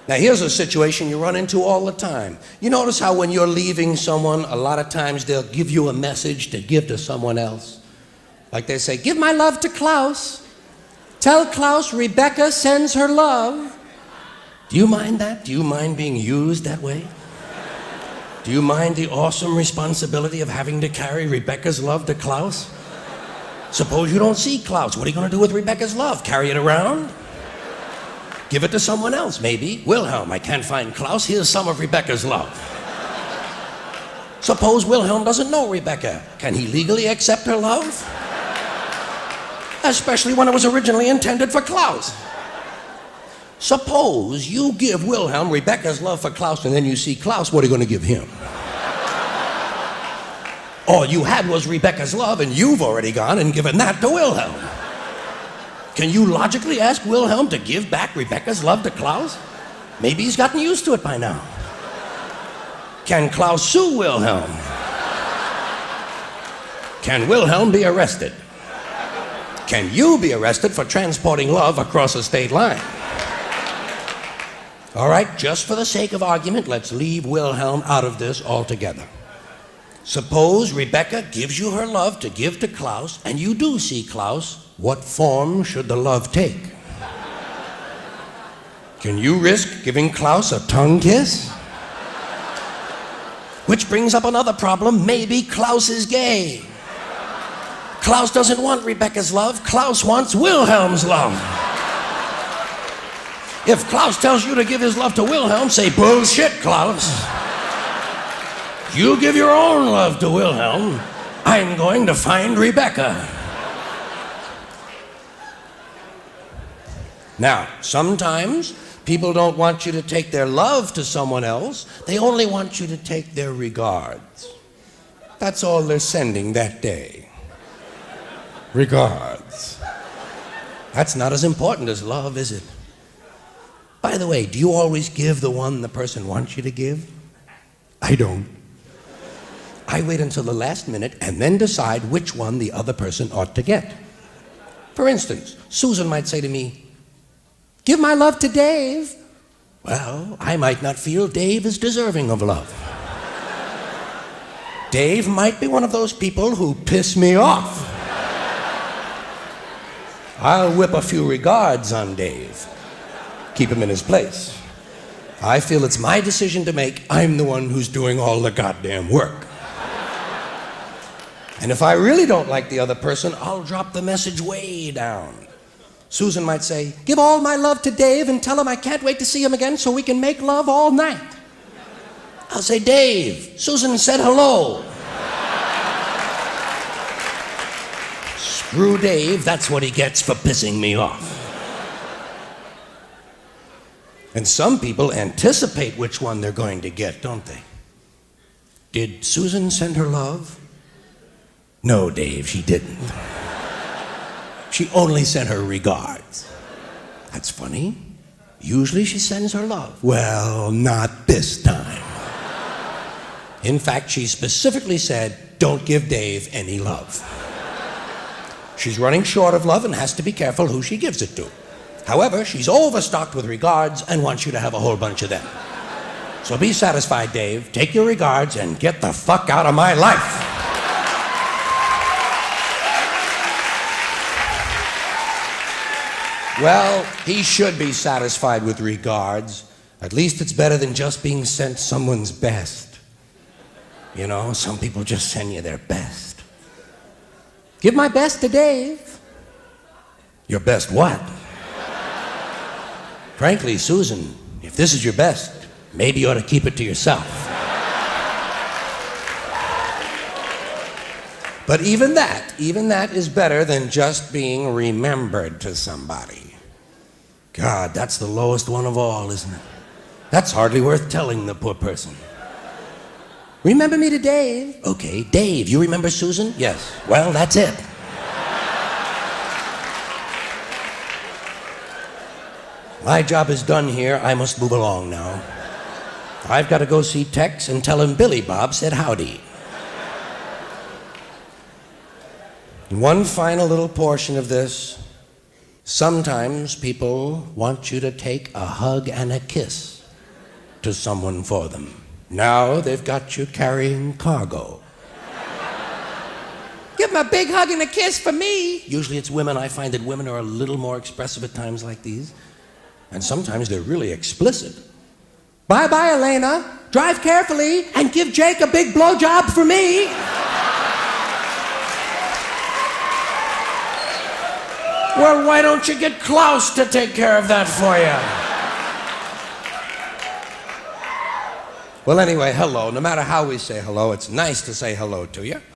Now here's a situation you run into all the time. You notice how when you're leaving someone, a lot of times they'll give you a message to give to someone else. Like they say, give my love to Klaus. Tell Klaus Rebecca sends her love. Do you mind that? Do you mind being used that way? Do you mind the awesome responsibility of having to carry Rebecca's love to Klaus? Suppose you don't see Klaus. What are you going to do with Rebecca's love? Carry it around? Give it to someone else, maybe. Wilhelm, I can't find Klaus. Here's some of Rebecca's love. Suppose Wilhelm doesn't know Rebecca. Can he legally accept her love? Especially when it was originally intended for Klaus. Suppose you give Wilhelm Rebecca's love for Klaus and then you see Klaus, what are you going to give him? All you had was Rebecca's love and you've already gone and given that to Wilhelm. Can you logically ask Wilhelm to give back Rebecca's love to Klaus? Maybe he's gotten used to it by now. Can Klaus sue Wilhelm? Can Wilhelm be arrested? Can you be arrested for transporting love across a state line? All right, just for the sake of argument, let's leave Wilhelm out of this altogether. Suppose Rebecca gives you her love to give to Klaus, and you do see Klaus. What form should the love take? Can you risk giving Klaus a tongue kiss? Which brings up another problem. Maybe Klaus is gay. Klaus doesn't want Rebecca's love. Klaus wants Wilhelm's love. If Klaus tells you to give his love to Wilhelm, say, bullshit, Klaus. You give your own love to Wilhelm. I'm going to find Rebecca. Now, sometimes people don't want you to take their love to someone else. They only want you to take their regards. That's all they're sending that day. Regards. That's not as important as love, is it? By the way, do you always give the one the person wants you to give? I don't. I wait until the last minute and then decide which one the other person ought to get. For instance, Susan might say to me, give my love to Dave. Well, I might not feel Dave is deserving of love. Dave might be one of those people who piss me off. I'll whip a few regards on Dave. Keep him in his place. I feel it's my decision to make. I'm the one who's doing all the goddamn work. And if I really don't like the other person, I'll drop the message way down. Susan might say, give all my love to Dave and tell him I can't wait to see him again so we can make love all night. I'll say, Dave, Susan said hello. Screw Dave, that's what he gets for pissing me off. And some people anticipate which one they're going to get, don't they? Did Susan send her love? No, Dave, she didn't. She only sent her regards. That's funny. Usually she sends her love. Well, not this time. In fact, she specifically said, don't give Dave any love. She's running short of love and has to be careful who she gives it to. However, she's overstocked with regards and wants you to have a whole bunch of them. So be satisfied, Dave. Take your regards and get the fuck out of my life. Well, he should be satisfied with regards. At least it's better than just being sent someone's best. You know, some people just send you their best. Give my best to Dave. Your best what? Frankly, Susan, if this is your best, maybe you ought to keep it to yourself. But even that is better than just being remembered to somebody. God, that's the lowest one of all, isn't it? That's hardly worth telling the poor person. Remember me to Dave? Okay, Dave, you remember Susan? Yes. Well, that's it. My job is done here. I must move along now. I've got to go see Tex and tell him Billy Bob said howdy. And one final little portion of this. Sometimes people want you to take a hug and a kiss. to someone for them. Now they've got you carrying cargo. Give them a big hug and a kiss for me. Usually it's women. I find that women are a little more expressive at times like these. And sometimes they're really explicit. Bye-bye, Elena. Drive carefully and give Jake a big blowjob for me. Well, why don't you get Klaus to take care of that for you? Well, anyway, hello. No matter how we say hello, it's nice to say hello to you.